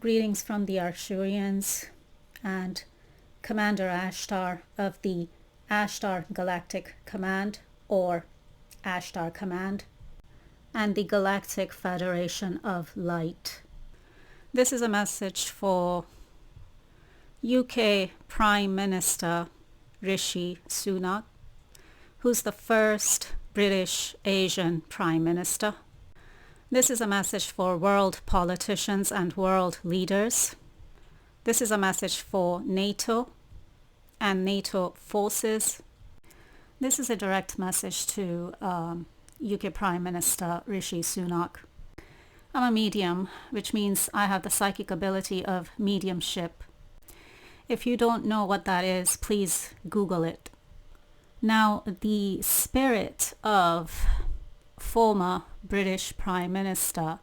Greetings from the Arcturians and Commander Ashtar of the Ashtar Galactic Command, or Ashtar Command, and the Galactic Federation of Light. This is a message for UK Prime Minister Rishi Sunak, who's the first British Asian Prime Minister. This is a message for world politicians and world leaders. This is a message for NATO and NATO forces. This is a direct message to UK Prime Minister Rishi Sunak. I'm a medium, which means I have the psychic ability of mediumship. If you don't know what that is, please Google it. Now, the spirit of former British Prime Minister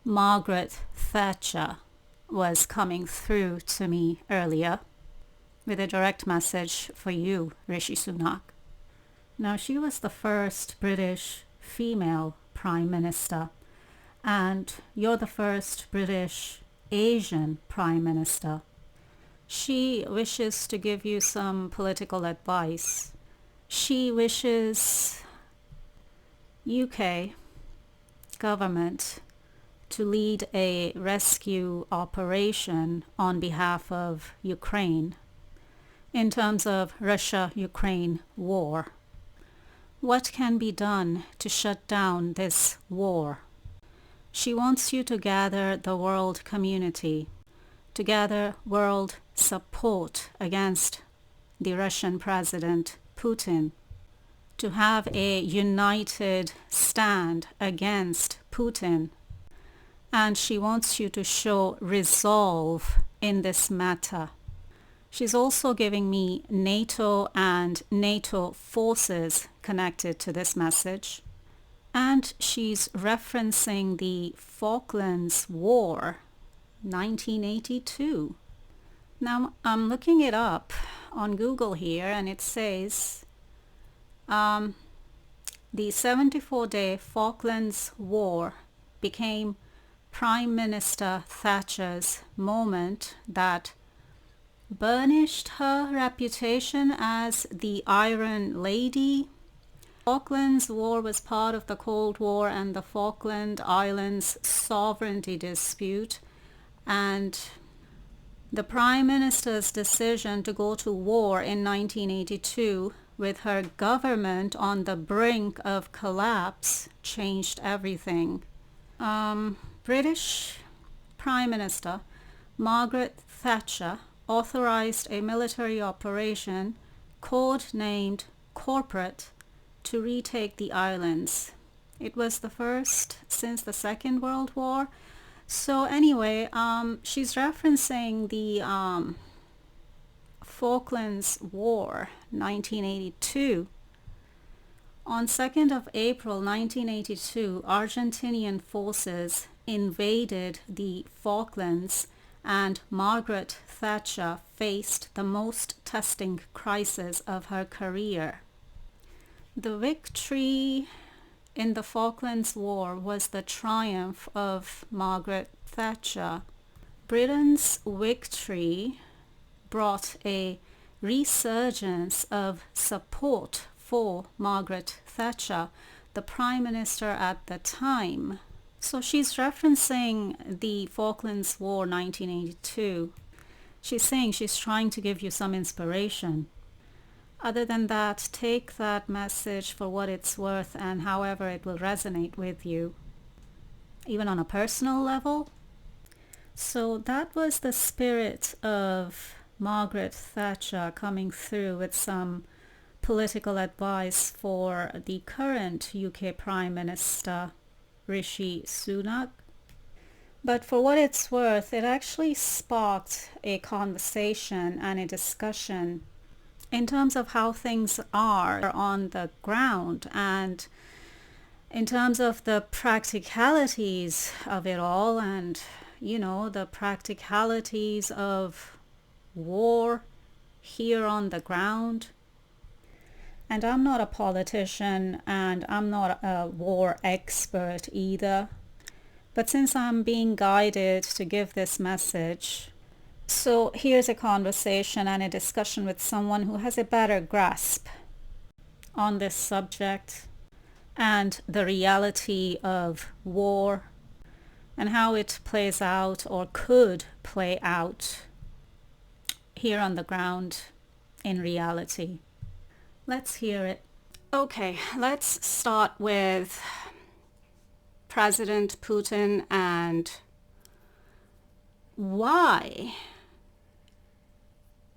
Margaret Thatcher was coming through to me earlier with a direct message for you, Rishi Sunak. Now, she was the first British female Prime Minister, and you're the first British Asian Prime Minister. She wishes to give you some political advice. She wishes UK government to lead a rescue operation on behalf of Ukraine in terms of Russia-Ukraine war. What can be done to shut down this war? She wants you to gather the world community, to gather world support against the Russian President Putin, to have a united stand against Putin. And she wants you to show resolve in this matter. She's also giving me NATO and NATO forces connected to this message. And she's referencing the Falklands War, 1982. Now, I'm looking it up on Google here, and it says the 74-day Falklands War became Prime Minister Thatcher's moment that burnished her reputation as the Iron Lady. Falklands War was part of the Cold War and the Falkland Islands sovereignty dispute, and the Prime Minister's decision to go to war in 1982 with her government on the brink of collapse changed everything. British Prime Minister Margaret Thatcher authorized a military operation codenamed Corporate to retake the islands. It was the first since the Second World War. So anyway, she's referencing the Falklands War, 1982. On 2nd of April 1982, Argentinian forces invaded the Falklands, and Margaret Thatcher faced the most testing crisis of her career. The victory in the Falklands War was the triumph of Margaret Thatcher. Britain's victory brought a resurgence of support for Margaret Thatcher, the Prime Minister at the time. So she's referencing the Falklands War 1982. She's saying she's trying to give you some inspiration. Other than that, take that message for what it's worth and however it will resonate with you, even on a personal level. So that was the spirit of Margaret Thatcher coming through with some political advice for the current UK Prime Minister, Rishi Sunak. But for what it's worth, it actually sparked a conversation and a discussion in terms of how things are on the ground and in terms of the practicalities of it all, and the practicalities of war here on the ground. And I'm not a politician and I'm not a war expert either, But since I'm being guided to give this message, so here's a conversation and a discussion with someone who has a better grasp on this subject and the reality of war and how it plays out or could play out here on the ground in reality. Let's hear it. Okay, let's start with President Putin and why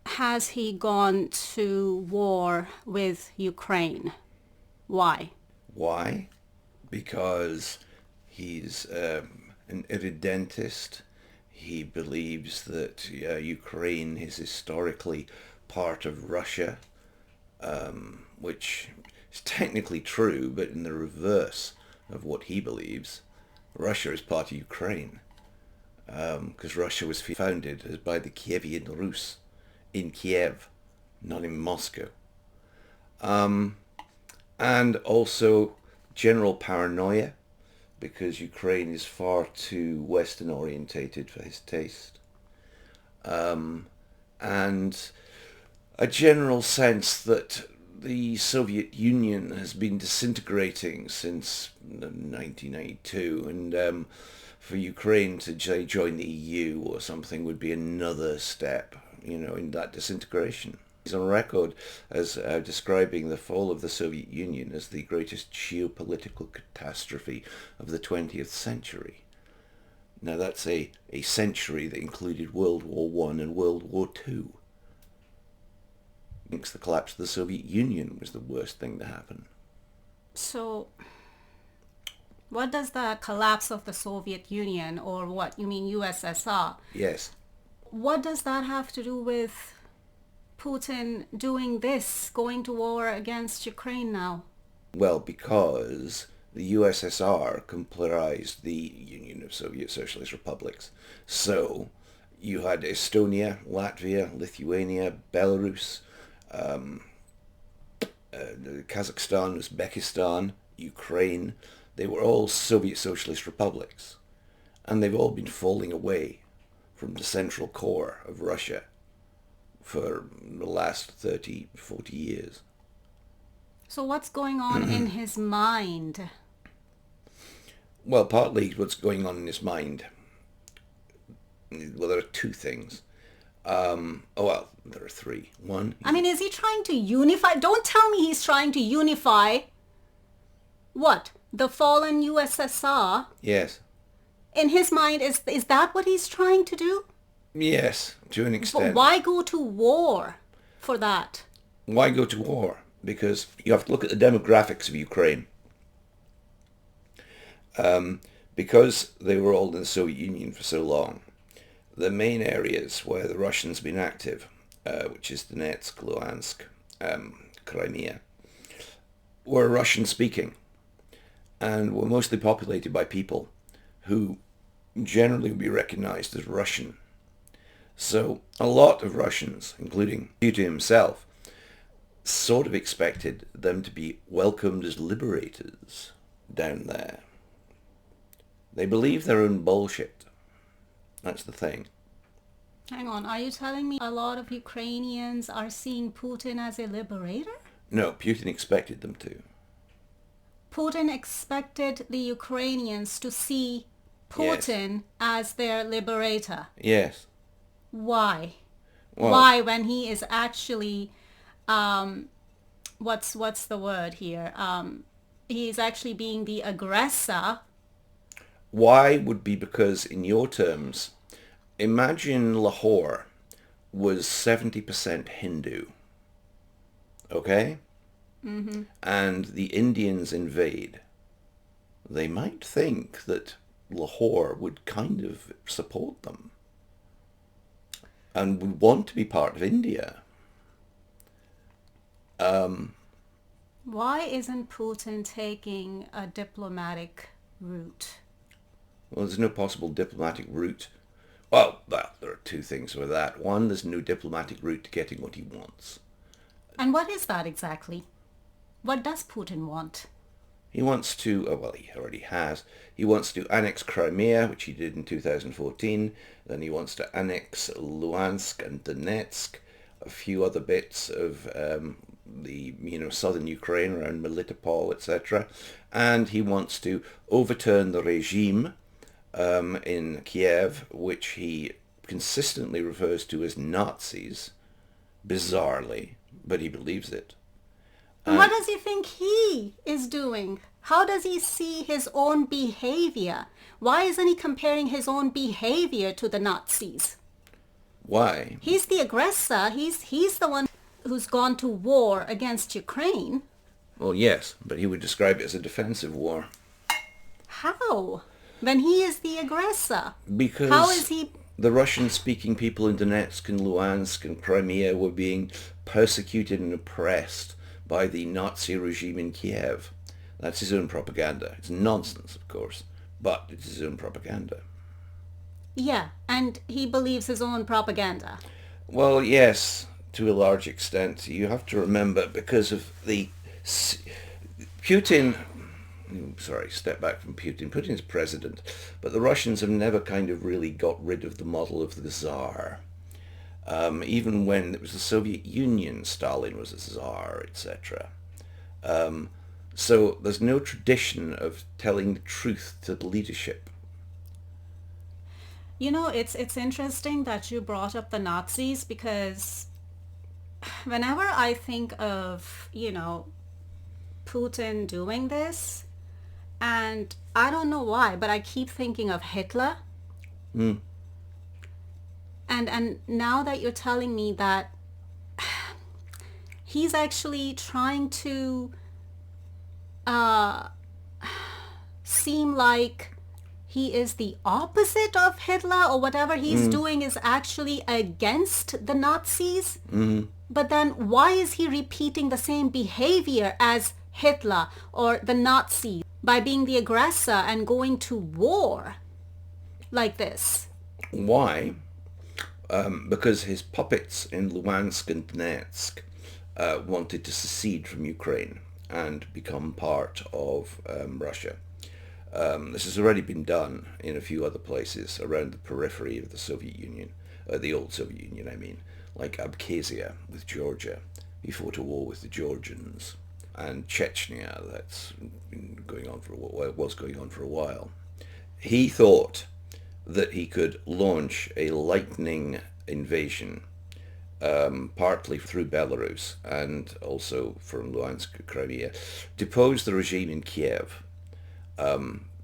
has he gone to war with Ukraine? Why? Why? Because he's an irredentist. He believes that Ukraine is historically part of Russia, which is technically true, but in the reverse of what he believes. Russia is part of Ukraine, because Russia was founded by the Kievian Rus in Kiev, not in Moscow. And also general paranoia, because Ukraine is far too Western orientated for his taste. And a general sense that the Soviet Union has been disintegrating since 1992, and for Ukraine to join the EU or something would be another step, in that disintegration. He's on record as describing the fall of the Soviet Union as the greatest geopolitical catastrophe of the 20th century. Now that's a century that included World War I and World War II. He thinks the collapse of the Soviet Union was the worst thing to happen. So, what does the collapse of the Soviet Union, or what, you mean USSR? Yes. What does that have to do with Putin doing this, going to war against Ukraine now? Well, because the USSR comprised the Union of Soviet Socialist Republics. So you had Estonia, Latvia, Lithuania, Belarus, Kazakhstan, Uzbekistan, Ukraine. They were all Soviet Socialist republics. And they've all been falling away from the central core of Russia for the last 30, 40 years. So what's going on in his mind? Well, partly what's going on in his mind, well, there are two things. There are three. One... is he trying to unify? Don't tell me he's trying to unify what? The fallen USSR? Yes. In his mind, is that what he's trying to do? Yes, to an extent. But why go to war for that? Why go to war? Because you have to look at the demographics of Ukraine. Because they were all in the Soviet Union for so long, the main areas where the Russians have been active, which is Donetsk, Luhansk, Crimea, were Russian-speaking and were mostly populated by people who generally would be recognized as Russian. So a lot of Russians, including Putin himself, sort of expected them to be welcomed as liberators down there. They believe their own bullshit. That's the thing. Hang on, are you telling me a lot of Ukrainians are seeing Putin as a liberator? No, Putin expected them to. Putin expected the Ukrainians to see Putin as their liberator. Yes. Why? Well, Why, when he is actually, what's the word here? He is actually being the aggressor. Why would be because, in your terms, imagine Lahore was 70% Hindu, okay? Mm-hmm. And the Indians invade. They might think that Lahore would kind of support them and would want to be part of India. Why isn't Putin taking a diplomatic route? Well, there's no possible diplomatic route. Well, there are two things with that. One, there's no diplomatic route to getting what he wants. And what is that exactly? What does Putin want? He wants to, well, he already has, he wants to annex Crimea, which he did in 2014. Then he wants to annex Luhansk and Donetsk, a few other bits of the southern Ukraine around Melitopol, etc. And he wants to overturn the regime in Kiev, which he consistently refers to as Nazis, bizarrely, but he believes it. And what does he think he is doing? How does he see his own behavior? Why isn't he comparing his own behavior to the Nazis? Why? He's the aggressor. He's the one who's gone to war against Ukraine. Well, yes, but he would describe it as a defensive war. How? When he is the aggressor. Because how is he? The Russian-speaking people in Donetsk and Luhansk and Crimea were being persecuted and oppressed by the Nazi regime in Kiev. That's his own propaganda. It's nonsense, of course, but it's his own propaganda. Yeah, and he believes his own propaganda. Well, yes, to a large extent. You have to remember, because of the Putin, sorry, step back from Putin. Putin's president, but the Russians have never kind of really got rid of the model of the Tsar. Even when it was the Soviet Union, Stalin was a Tsar, etc. So there's no tradition of telling the truth to the leadership. You know, it's interesting that you brought up the Nazis, because whenever I think of, Putin doing this, and I don't know why, but I keep thinking of Hitler. Mm. And now that you're telling me that he's actually trying to seem like he is the opposite of Hitler, or whatever he's doing is actually against the Nazis. Mm-hmm. But then why is he repeating the same behavior as Hitler or the Nazis by being the aggressor and going to war like this? Why? Because his puppets in Luhansk and Donetsk wanted to secede from Ukraine and become part of Russia. This has already been done in a few other places around the periphery of the Soviet Union, the old Soviet Union, I mean, like Abkhazia with Georgia. He fought a war with the Georgians, and Chechnya, that's been going on for was going on for a while. He thought that he could launch a lightning invasion, partly through Belarus and also from Luhansk, Crimea, depose the regime in Kiev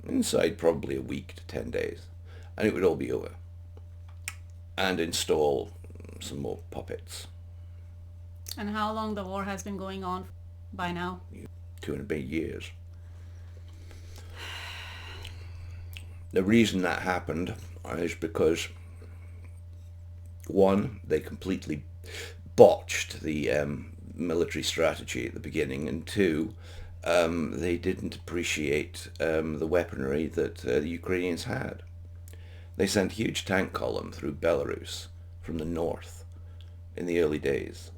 inside probably a week to 10 days, and it would all be over, and install some more puppets. And how long the war has been going on by now? 2.5 years. The reason that happened is because, one, they completely botched the military strategy at the beginning, and two, they didn't appreciate the weaponry that the Ukrainians had. They sent a huge tank column through Belarus from the north in the early days.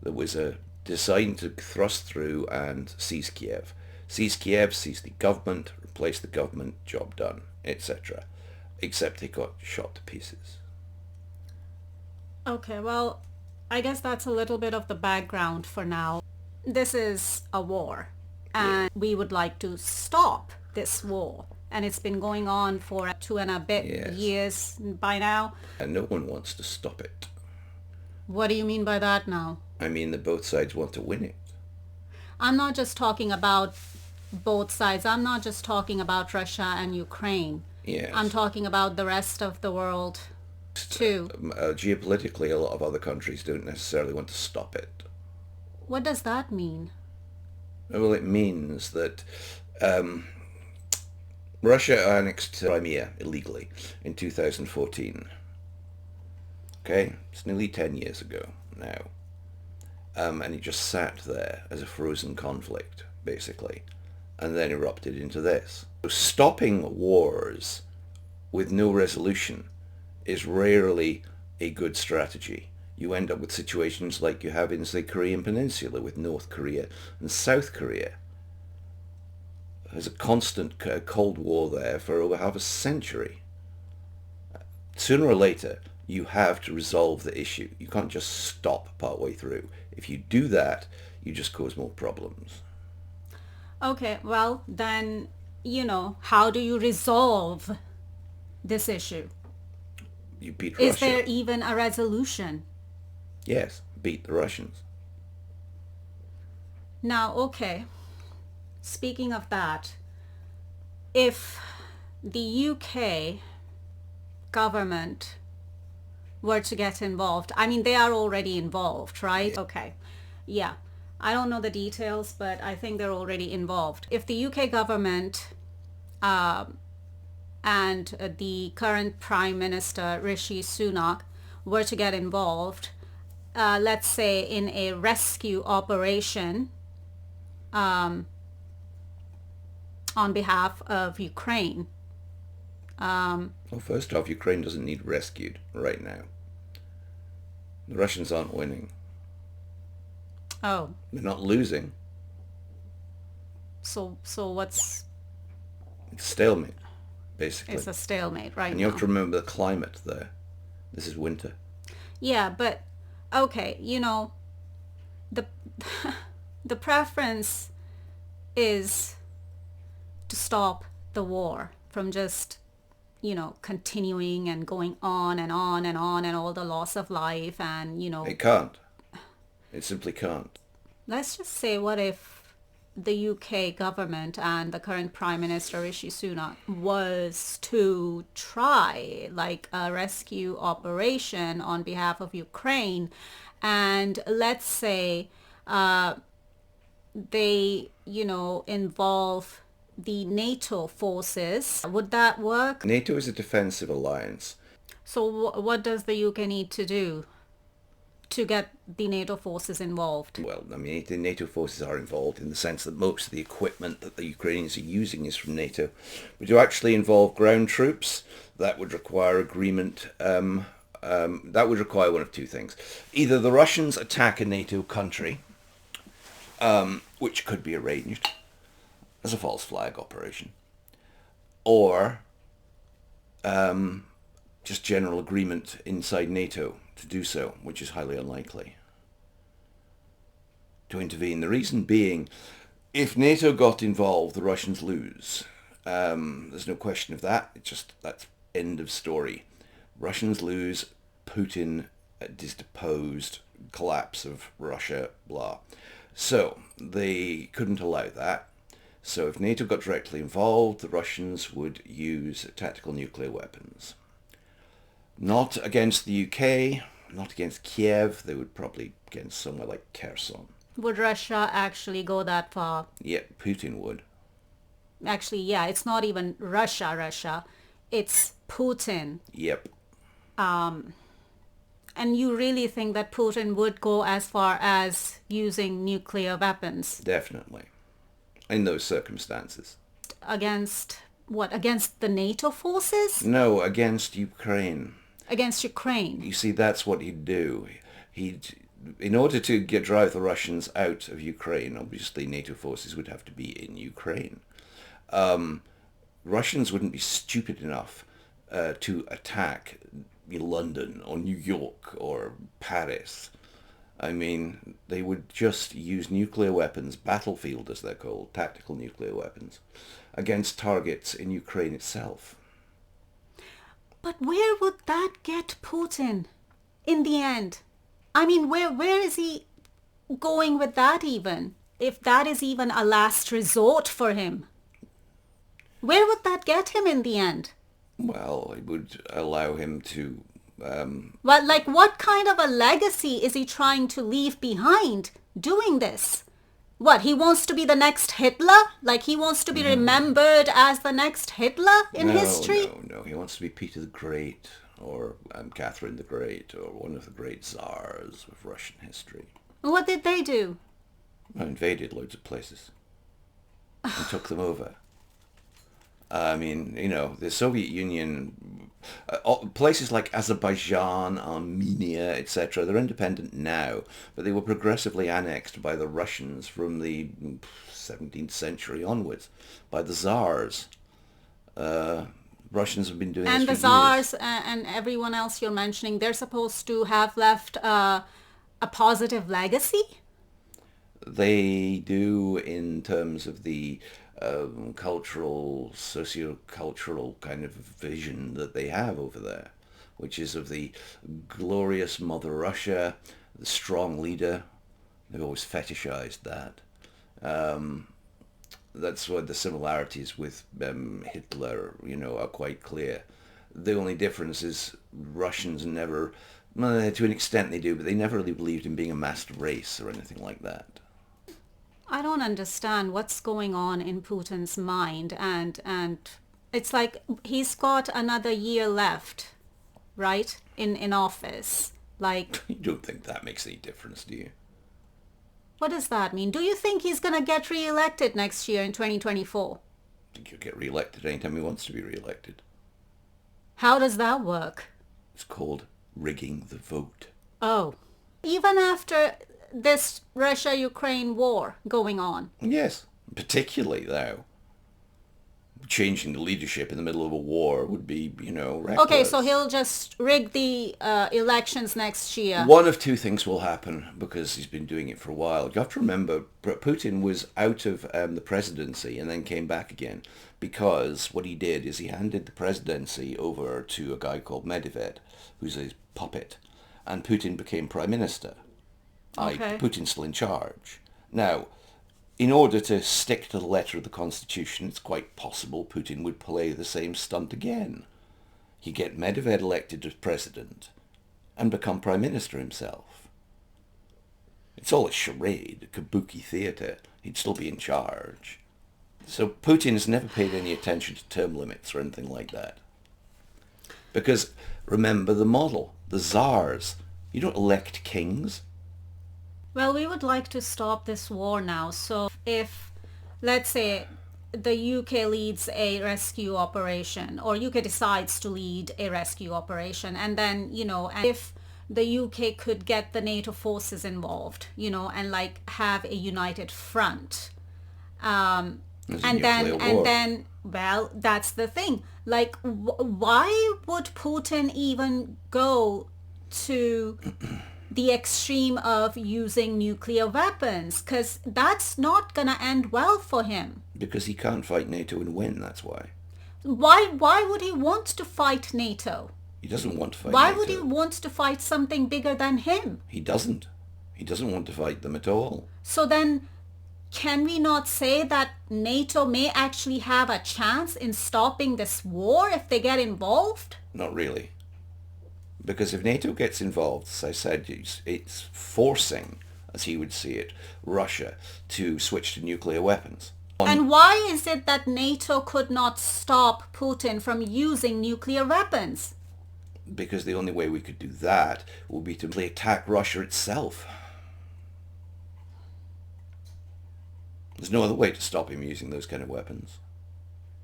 There was a design to thrust through and seize Kiev. Seize Kiev, seize the government, replace the government, job done, etc. Except they got shot to pieces. Okay, well, I guess that's a little bit of the background for now. This is a war, and we would like to stop this war. And it's been going on for 2.5 years by now. And no one wants to stop it. What do you mean by that now? I mean that both sides want to win it. I'm not just talking about both sides. I'm not just talking about Russia and Ukraine. Yes. I'm talking about the rest of the world too. Geopolitically, a lot of other countries don't necessarily want to stop it. What does that mean? Well, it means that Russia annexed Crimea illegally in 2014. Okay? It's nearly 10 years ago now. And it just sat there as a frozen conflict, basically, and then erupted into this. Stopping wars with no resolution is rarely a good strategy. You end up with situations like you have in, say, Korean Peninsula with North Korea and South Korea. There's a constant Cold War there for over half a century. Sooner or later, you have to resolve the issue. You can't just stop partway through. If you do that, you just cause more problems. Okay, well, then, how do you resolve this issue? You beat Is Russia. there even a resolution? Yes, beat the Russians. Now, okay, speaking of that, if the UK government were to get involved, I mean, they are already involved, right? Yeah. Okay, yeah. I don't know the details, but I think they're already involved. If the UK government and the current Prime Minister, Rishi Sunak, were to get involved, let's say in a rescue operation on behalf of Ukraine. Well, first off, Ukraine doesn't need rescued right now. The Russians aren't winning. Oh, They're not losing. so what's... It's stalemate, basically. It's a stalemate right And you now. have to remember the climate there. This is winter. Yeah, but okay, the the preference is to stop the war from just continuing and going on and on and on, and all the loss of life, and It can't. It simply can't. let's just say, what if the UK government and the current Prime Minister Rishi Sunak was to try like a rescue operation on behalf of Ukraine, and let's say they involve the NATO forces? Would that work? NATO is a defensive alliance. So what does the UK need to do to get the NATO forces involved? Well, I mean, the NATO forces are involved in the sense that most of the equipment that the Ukrainians are using is from NATO. But to actually involve ground troops, that would require agreement. That would require one of two things. Either the Russians attack a NATO country, which could be arranged as a false flag operation, or just general agreement inside NATO to do so, which is highly unlikely, to intervene. The reason being, if NATO got involved, the Russians lose. There's no question of that. That's end of story. Russians lose, Putin is deposed, collapse of Russia, blah. So they couldn't allow that. So if NATO got directly involved, the Russians would use tactical nuclear weapons. Not against the UK, not against Kiev. They would probably against somewhere like Kherson. Would Russia actually go that far? Yeah, Putin would. Actually, yeah, it's not even Russia. It's Putin. Yep. And you really think that Putin would go as far as using nuclear weapons? Definitely. In those circumstances. Against what? Against the NATO forces? No, against Ukraine. Against Ukraine? You see, that's what he'd do. In order to drive the Russians out of Ukraine, obviously NATO forces would have to be in Ukraine. Russians wouldn't be stupid enough to attack London or New York or Paris. I mean, they would just use nuclear weapons, battlefield as they're called, tactical nuclear weapons, against targets in Ukraine itself. But where would that get Putin in the end? I mean, where is he going with that even? If that is even a last resort for him. Where would that get him in the end? Well, it would allow him to... Well, like, what kind of a legacy is he trying to leave behind doing this? What, he wants to be the next Hitler? Like, he wants to be remembered as the next Hitler in history? No. He wants to be Peter the Great, or Catherine the Great, or one of the great czars of Russian history. What did they do? I invaded loads of places and took them over. I mean, the Soviet Union, places like Azerbaijan, Armenia, etc., they're independent now, but they were progressively annexed by the Russians from the 17th century onwards, by the Tsars. Russians have been doing this And for the years. czars and everyone else you're mentioning, they're supposed to have left a positive legacy. They do in terms of the cultural, socio-cultural kind of vision that they have over there, which is of the glorious Mother Russia, the strong leader. They've always fetishized that. That's why the similarities with Hitler, are quite clear. The only difference is Russians never, well, to an extent they do, but they never really believed in being a master race or anything like that. I don't understand what's going on in Putin's mind, and it's like he's got another year left, right? In office. Like, You don't think that makes any difference, do you? what does that mean? Do you think he's going to get re-elected next year in 2024? I think he'll get re-elected anytime he wants to be re-elected. How does that work? It's called rigging the vote. Oh, even after this Russia-Ukraine war going on. Yes, particularly now. Changing the leadership in the middle of a war would be, reckless. Okay, so he'll just rig the elections next year. One of two things will happen because he's been doing it for a while. You have to remember, Putin was out of the presidency and then came back again because what he did is he handed the presidency over to a guy called Medvedev, who's his puppet, and Putin became prime minister. Okay. Putin's still in charge. Now, in order to stick to the letter of the constitution, it's quite possible Putin would play the same stunt again. He'd get Medvedev elected as president and become prime minister himself. It's all a charade, a kabuki theatre. He'd still be in charge. So Putin has never paid any attention to term limits or anything like that. Because remember the model, the czars. You don't elect kings. Well, we would like to stop this war now. So if, let's say, the UK leads a rescue operation, or UK decides to lead a rescue operation, and then, and if the UK could get the NATO forces involved, and like have a united front. There's a And then, nuclear war. well, that's the thing. Like, why would Putin even go to the extreme of using nuclear weapons? Because that's not going to end well for him. Because he can't fight NATO and win, that's why. Why would he want to fight NATO? He doesn't want to fight Why NATO. would he want to fight something bigger than him? He doesn't. He doesn't want to fight them at all. So then, can we not say that NATO may actually have a chance in stopping this war if they get involved? Not really. Because if NATO gets involved, as I said, it's forcing, as he would see it, Russia to switch to nuclear weapons. And why is it that NATO could not stop Putin from using nuclear weapons? Because the only way we could do that would be to attack Russia itself. There's no other way to stop him using those kind of weapons.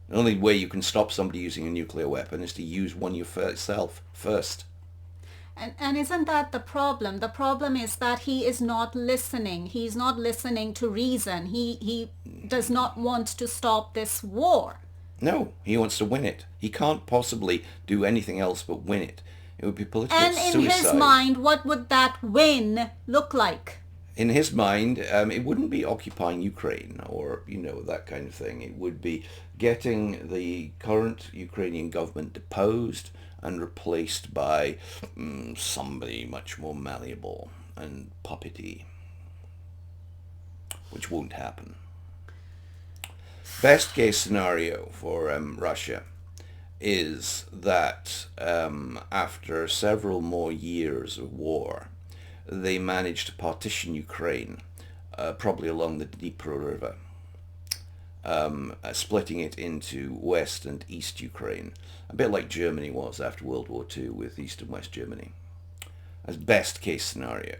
The only way you can stop somebody using a nuclear weapon is to use one yourself first. And isn't that the problem? The problem is that he is not listening. He's not listening to reason. He does not want to stop this war. No, he wants to win it. He can't possibly do anything else but win it. It would be political And suicide. in his mind, what would that win look like? In his mind, it wouldn't be occupying Ukraine or, that kind of thing. It would be getting the current Ukrainian government deposed and replaced by somebody much more malleable and puppety, which won't happen. Best case scenario for Russia is that after several more years of war, they managed to partition Ukraine, probably along the Dnipro River, splitting it into West and East Ukraine, a bit like Germany was after World War II with East and West Germany, as best case scenario.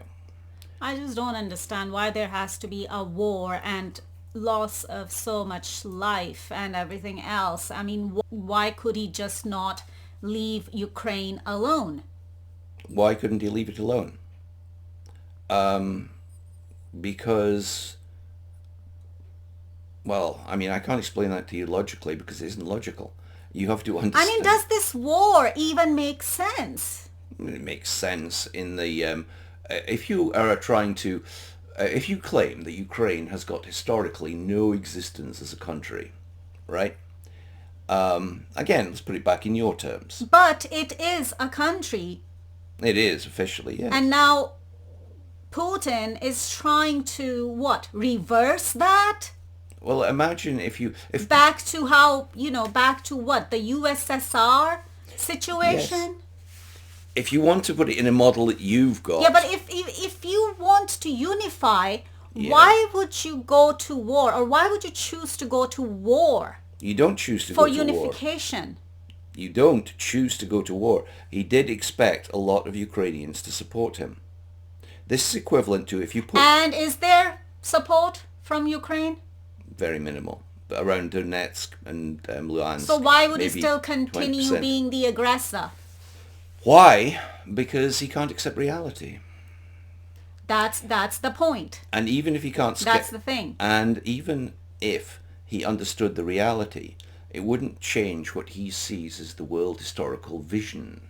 I just don't understand why there has to be a war and loss of so much life and everything else, I mean, why could he just not leave Ukraine alone? Why couldn't he leave it alone? Because, well, I mean, I can't explain that to you logically because it isn't logical. You have to understand. I mean, does this war even make sense? It makes sense in the if you are trying to if you claim that Ukraine has got historically no existence as a country, right? Again, let's put it back in your terms. But it is a country. It is officially, yes. And now Putin is trying to what? Reverse that? Well, imagine if Back to how, back to what? The USSR situation? Yes. If you want to put it in a model that you've got. Yeah, but if you want to unify, Yeah. why would you go to war? Or why would you choose to go to war You don't choose to for go to war. unification? You don't choose to go to war. He did expect a lot of Ukrainians to support him. This is equivalent to if you put... And is there support from Ukraine? Very minimal. But around Donetsk and Luhansk. So why would he maybe still continue 20%. being the aggressor? Why? Because he can't accept reality. That's the point. And even if he can't... That's the thing. And even if he understood the reality, it wouldn't change what he sees as the world historical vision.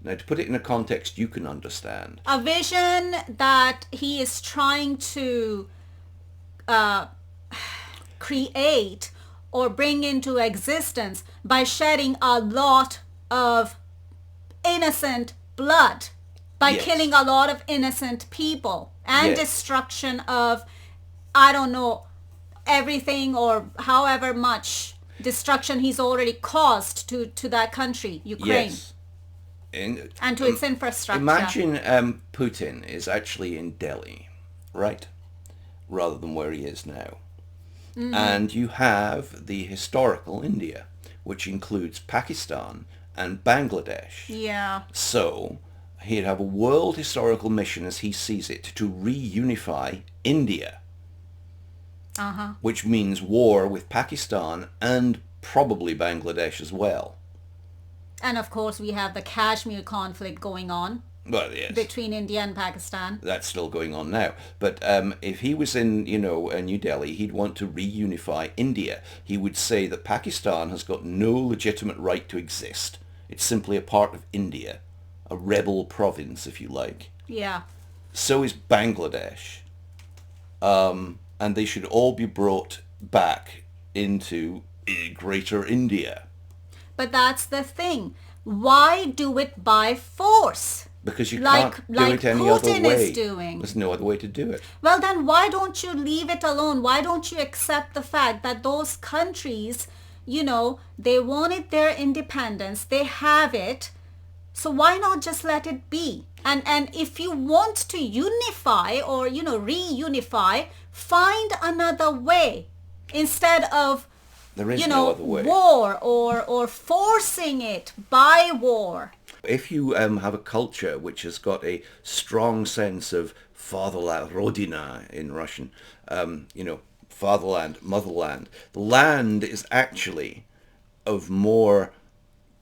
Now, to put it in a context you can understand. A vision that he is trying to create or bring into existence by shedding a lot of innocent blood, by Yes. killing a lot of innocent people and Yes. destruction of, I don't know, everything or however much destruction he's already caused to that country, Ukraine, Yes. and to its infrastructure. Imagine Putin is actually in Delhi, right? Rather than where he is now. Mm-hmm. And you have the historical India, which includes Pakistan and Bangladesh. Yeah. So he'd have a world historical mission as he sees it to reunify India. Uh-huh. Which means war with Pakistan and probably Bangladesh as well. And of course we have the Kashmir conflict going on Well, yes. between India and Pakistan. That's still going on now. But if he was in, New Delhi, he'd want to reunify India. He would say that Pakistan has got no legitimate right to exist. It's simply a part of India, a rebel province, if you like. Yeah. So is Bangladesh. And they should all be brought back into Greater India. But that's the thing. Why do it by force? Because you Like- can't do like it any other Putin way. is doing. There's no other way to do it. Well, then why don't you leave it alone? Why don't you accept the fact that those countries, they wanted their independence, they have it, so why not just let it be? And if you want to unify or, reunify, find another way instead of, There is no other way. war or forcing it by war. If you have a culture which has got a strong sense of fatherland, rodina in Russian, fatherland, motherland, the land is actually of more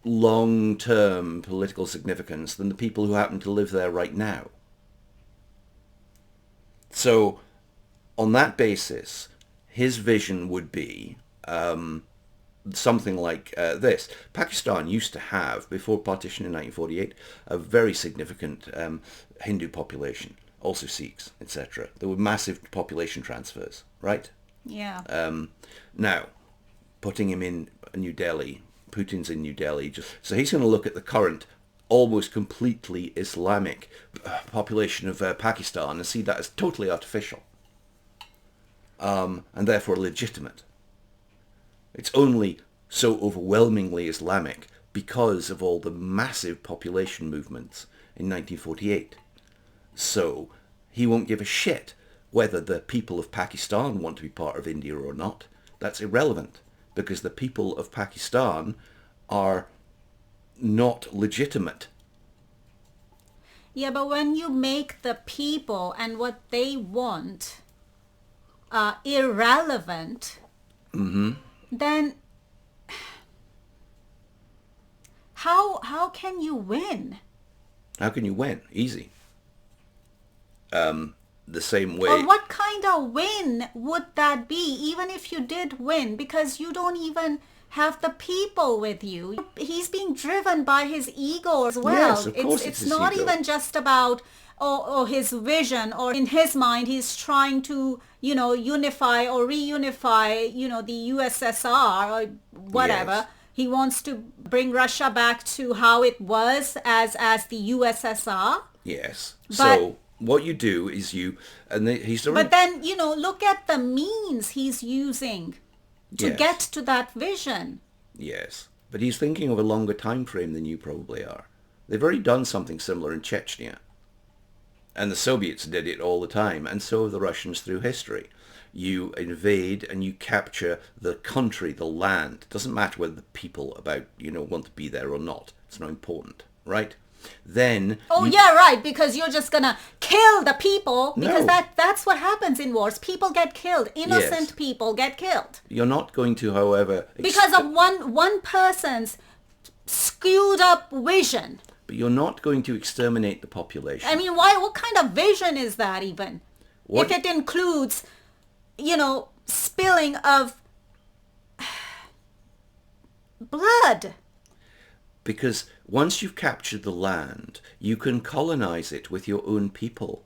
long-term political significance than the people who happen to live there right now. So, on that basis, his vision would be something like this. Pakistan used to have, before partition in 1948, a very significant Hindu population, also Sikhs, etc. There were massive population transfers, right? Yeah. Now, putting him in New Delhi, Putin's in New Delhi, so he's going to look at the current almost completely Islamic population of Pakistan and see that as totally artificial and therefore legitimate. It's only so overwhelmingly Islamic because of all the massive population movements in 1948. So he won't give a shit whether the people of Pakistan want to be part of India or not. That's irrelevant because the people of Pakistan are not legitimate. Yeah, but when you make the people and what they want irrelevant, then how can you win? How can you win? Easy. The same way. Or what kind of win would that be, even if you did win? Because you don't even have the people with you. He's being driven by his ego as well. Yes, of course it's his not ego. even just about or his vision, or in his mind he's trying to, unify or reunify, the USSR or whatever. Yes. He wants to bring Russia back to how it was as the USSR. Yes. But- So what you do is he's already... But then, look at the means he's using to Yes. get to that vision. Yes, but he's thinking of a longer time frame than you probably are. They've already done something similar in Chechnya. And the Soviets did it all the time, and so have the Russians through history. You invade and you capture the country, the land. It doesn't matter whether the people want to be there or not. It's not important, right? Then... Yeah, right, because you're just going to kill the people, because No. that's what happens in wars. People get killed. Innocent Yes. people get killed. You're not going to, however... Because of one person's skewed up vision. But you're not going to exterminate the population. I mean, what kind of vision is that even? What- If it includes, spilling of blood. Because once you've captured the land, you can colonize it with your own people.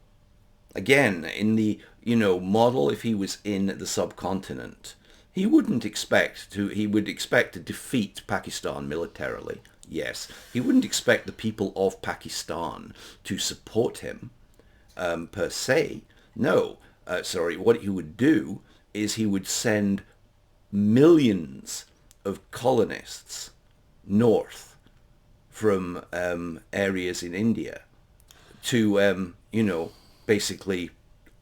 Again, in the, model, if he was in the subcontinent, he would expect to defeat Pakistan militarily. Yes. He wouldn't expect the people of Pakistan to support him, per se. No. What he would do is he would send millions of colonists north from areas in India to, basically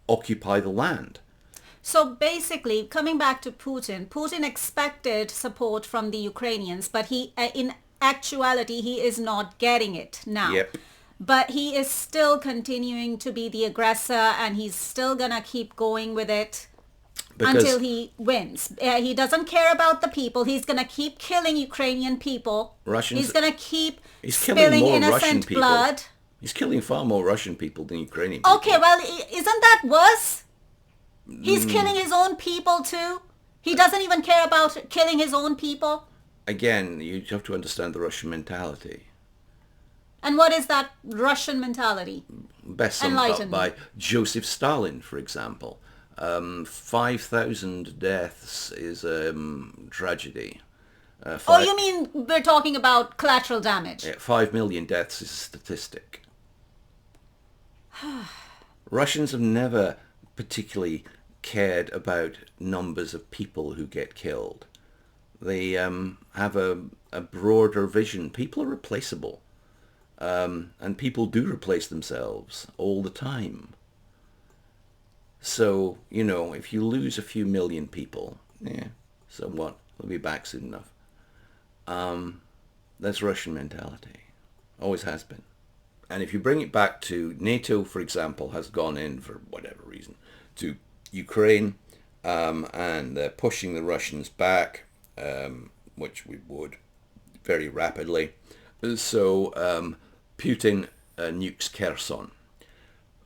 occupy the land. So basically, coming back to Putin expected support from the Ukrainians, but he, in actuality, he is not getting it now. Yep. But he is still continuing to be the aggressor, and he's still gonna keep going with it until he wins. He doesn't care about the people. He's gonna keep killing Ukrainian people. He's gonna keep He's killing spilling more Russian innocent people. blood. He's killing far more Russian people than Ukrainian people. Okay, well, isn't that worse? He's killing his own people too. He doesn't even care about killing his own people. Again, you have to understand the Russian mentality. And what is that Russian mentality? Best summed up Enlighten me. by Joseph Stalin, for example. 5,000 deaths is tragedy. You mean we're talking about collateral damage? 5 million deaths is a statistic. Russians have never particularly cared about numbers of people who get killed. They have a broader vision. People are replaceable. And people do replace themselves all the time. So, if you lose a few million people, so what? They'll be back soon enough. That's Russian mentality. Always has been. And if you bring it back to NATO, for example, has gone in for whatever reason to Ukraine, and they're pushing the Russians back, which we would very rapidly. So Putin nukes Kherson.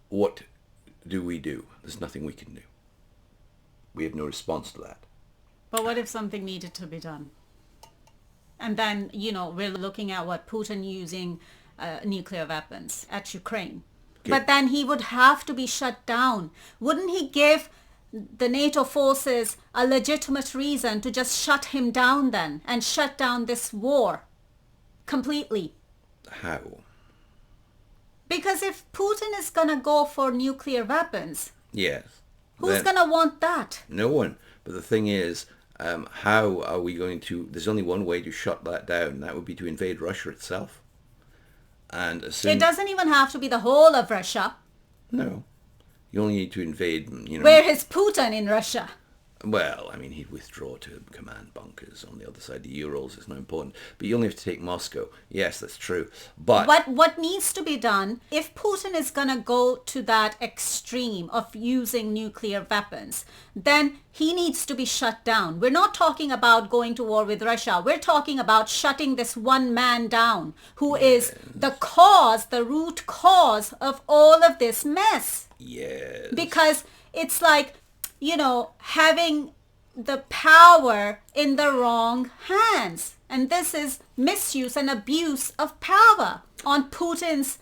What do we do? There's nothing we can do. We have no response to that. But what if something needed to be done? And then, we're looking at what Putin using nuclear weapons at Ukraine. Okay. But then he would have to be shut down. Wouldn't he give the NATO forces a legitimate reason to just shut him down then and shut down this war completely? How? Because if Putin is going to go for nuclear weapons, Yes. who's Then- going to want that? No one. But the thing is, how are we going to... There's only one way to shut that down. That would be to invade Russia itself. And as soon... It doesn't even have to be the whole of Russia. No. You only need to invade, Where is Putin in Russia? Well, I mean, he'd withdraw to command bunkers on the other side of the Urals. It's not important. But you only have to take Moscow. Yes, that's true. But What needs to be done, if Putin is going to go to that extreme of using nuclear weapons, then he needs to be shut down. We're not talking about going to war with Russia. We're talking about shutting this one man down who is the cause, the root cause of all of this mess. yes. Because it's like, having the power in the wrong hands. And this is misuse and abuse of power on Putin's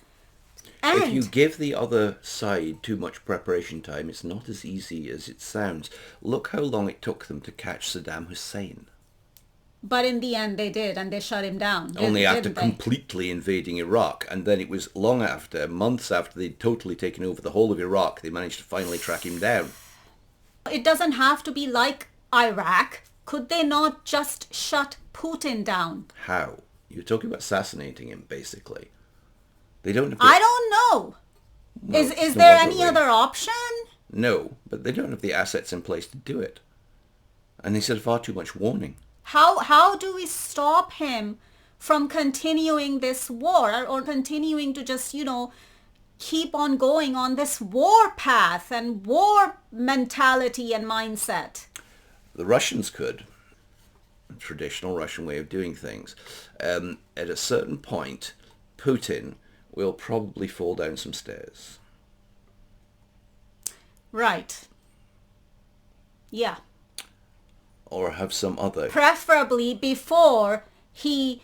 end. If you give the other side too much preparation time, it's not as easy as it sounds. Look how long it took them to catch Saddam Hussein. But in the end they did, and they shut him down. Only after didn't they? completely invading Iraq. And then it was long after, months after they'd totally taken over the whole of Iraq, they managed to finally track him down. It doesn't have to be like Iraq. Could they not just shut Putin down? How? You're talking about assassinating him, basically. They don't have I don't know. Well, Is it's there no any other way. other option? No, but they don't have the assets in place to do it. And they said far too much warning. How do we stop him from continuing this war, or continuing to just, keep on going on this war path and war mentality and mindset? The Russians could. A traditional Russian way of doing things. At a certain point, Putin will probably fall down some stairs. Right. Yeah. Or have some other... Preferably before he,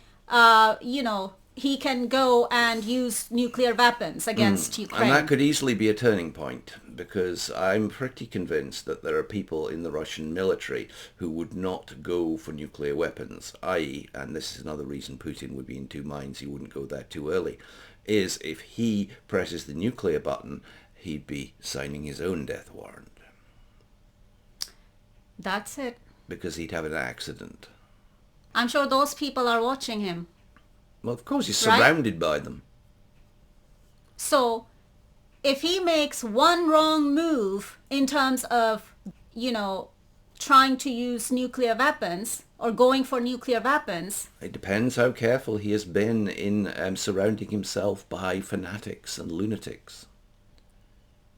he can go and use nuclear weapons against Ukraine. And that could easily be a turning point, because I'm pretty convinced that there are people in the Russian military who would not go for nuclear weapons, i.e., and this is another reason Putin would be in two minds, he wouldn't go there too early, is if he presses the nuclear button, he'd be signing his own death warrant. That's it. Because he'd have an accident. I'm sure those people are watching him. Well, of course, he's Right? surrounded by them. So if he makes one wrong move in terms of, trying to use nuclear weapons or going for nuclear weapons... It depends how careful he has been in surrounding himself by fanatics and lunatics,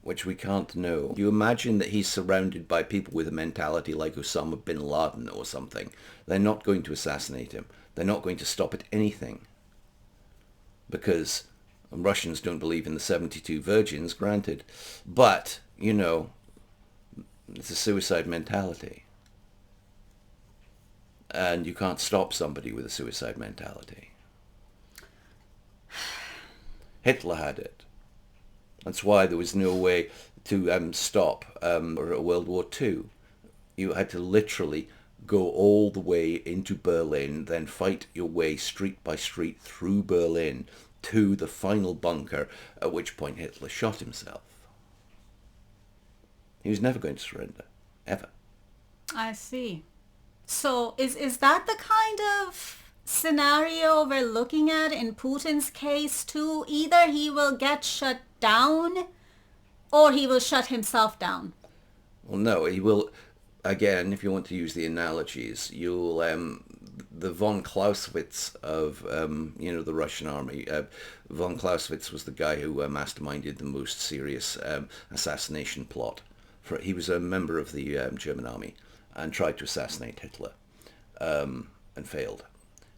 which we can't know. You imagine that he's surrounded by people with a mentality like Osama bin Laden or something. They're not going to assassinate him. They're not going to stop at anything. Because Russians don't believe in the 72 virgins, granted. But, it's a suicide mentality. And you can't stop somebody with a suicide mentality. Hitler had it. That's why there was no way to stop World War II. You had to literally go all the way into Berlin, then fight your way street by street through Berlin to the final bunker, at which point Hitler shot himself. He was never going to surrender, ever. I see. So is that the kind of scenario we're looking at in Putin's case too? Either he will get shut down or he will shut himself down. Well, no, he will. Again, if you want to use the analogies, you'll the von Clausewitz of the Russian army. Von Clausewitz was the guy who masterminded the most serious assassination plot. He was a member of the German army and tried to assassinate Hitler and failed.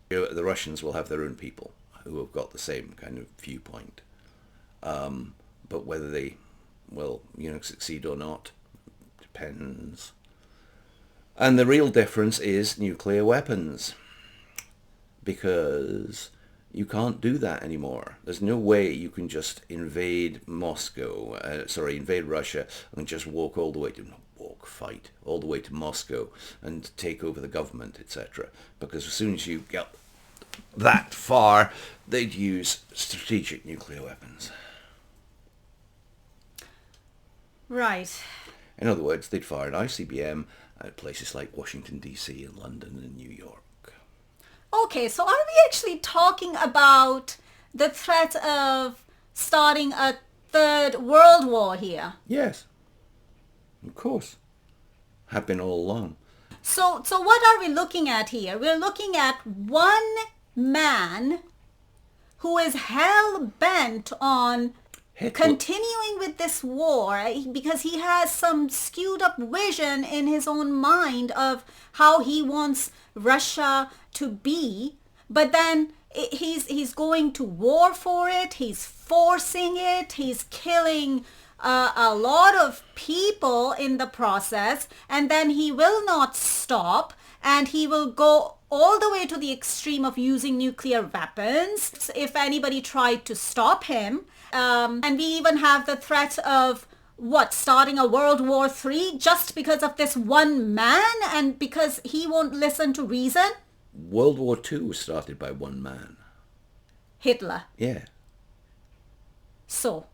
The Russians will have their own people who have got the same kind of viewpoint, but whether they will succeed or not depends. And the real difference is nuclear weapons, because you can't do that anymore. There's no way you can just invade invade Russia and just fight all the way to Moscow and take over the government, etc. Because as soon as you get that far, they'd use strategic nuclear weapons. Right. In other words, they'd fire an ICBM at places like Washington, D.C. and London and New York. Okay, so are we actually talking about the threat of starting a third world war here? Yes, of course. have been all along. So what are we looking at here? We're looking at one man who is hell-bent on Hitler. continuing with this war because he has some skewed up vision in his own mind of how he wants Russia to be, but then he's going to war for it, he's forcing it, he's killing a lot of people in the process, and then he will not stop, and he will go all the way to the extreme of using nuclear weapons if anybody tried to stop him. And we even have the threat of starting a World War III just because of this one man and because he won't listen to reason? World War II was started by one man. Hitler. Yeah. So,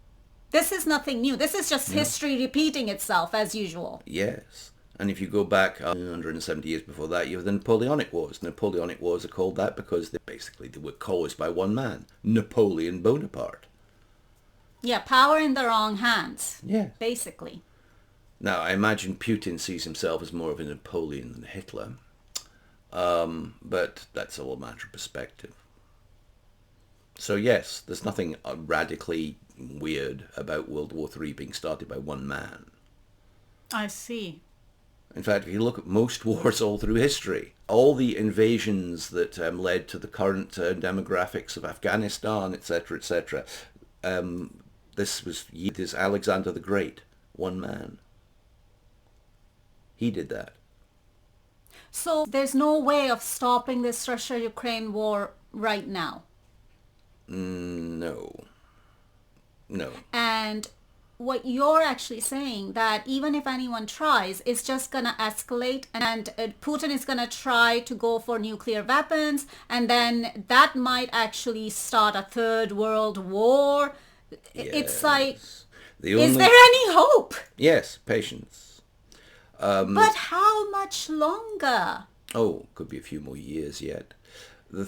this is nothing new. This is just history repeating itself as usual. Yes. And if you go back 170 years before that, you have the Napoleonic Wars. Napoleonic Wars are called that because they were caused by one man, Napoleon Bonaparte. Yeah, power in the wrong hands. Yeah. Basically. Now, I imagine Putin sees himself as more of a Napoleon than Hitler. But that's all a matter of perspective. So yes, there's nothing radically weird about World War III being started by one man. I see. In fact, if you look at most wars all through history, all the invasions that led to the current demographics of Afghanistan, etc., this was Alexander the Great, one man. He did that. So there's no way of stopping this Russia-Ukraine war right now? No. And what you're actually saying that even if anyone tries, it's just going to escalate, and Putin is going to try to go for nuclear weapons, and then that might actually start a third world war. It's like, is there any hope? Yes, patience. But how much longer? Oh, could be a few more years yet.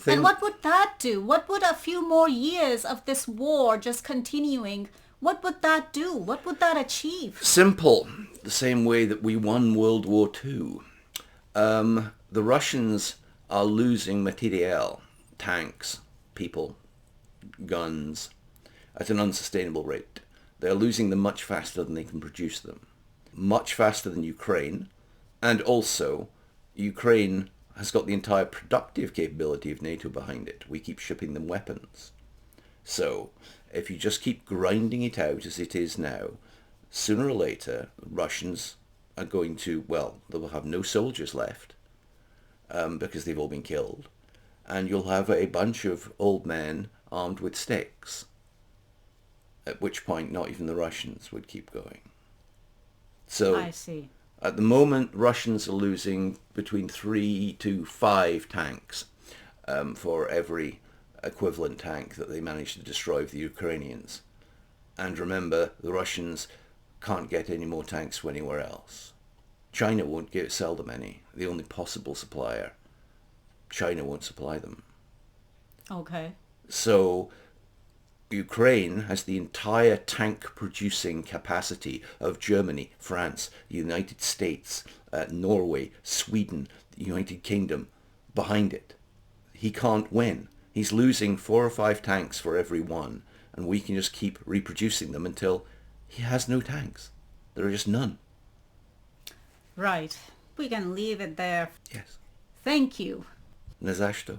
And what would that do? What would a few more years of this war just continuing, what would that do? What would that achieve? Simple. The same way that we won World War II. The Russians are losing materiel, tanks, people, guns, at an unsustainable rate. They're losing them much faster than they can produce them. Much faster than Ukraine. And also, Ukraine has got the entire productive capability of NATO behind it. We keep shipping them weapons. So, if you just keep grinding it out as it is now, sooner or later, Russians are going to, they will have no soldiers left because they've all been killed. And you'll have a bunch of old men armed with sticks, at which point not even the Russians would keep going. So, I see. At the moment, Russians are losing between 3 to 5 tanks for every equivalent tank that they manage to destroy with the Ukrainians. And remember, the Russians can't get any more tanks from anywhere else. China won't sell them any. The only possible supplier. China won't supply them. Okay. So Ukraine has the entire tank-producing capacity of Germany, France, the United States, Norway, Sweden, the United Kingdom behind it. He can't win. He's losing 4 or 5 tanks for every one, and we can just keep reproducing them until he has no tanks. There are just none. Right. We can leave it there. Yes. Thank you. Nie za što.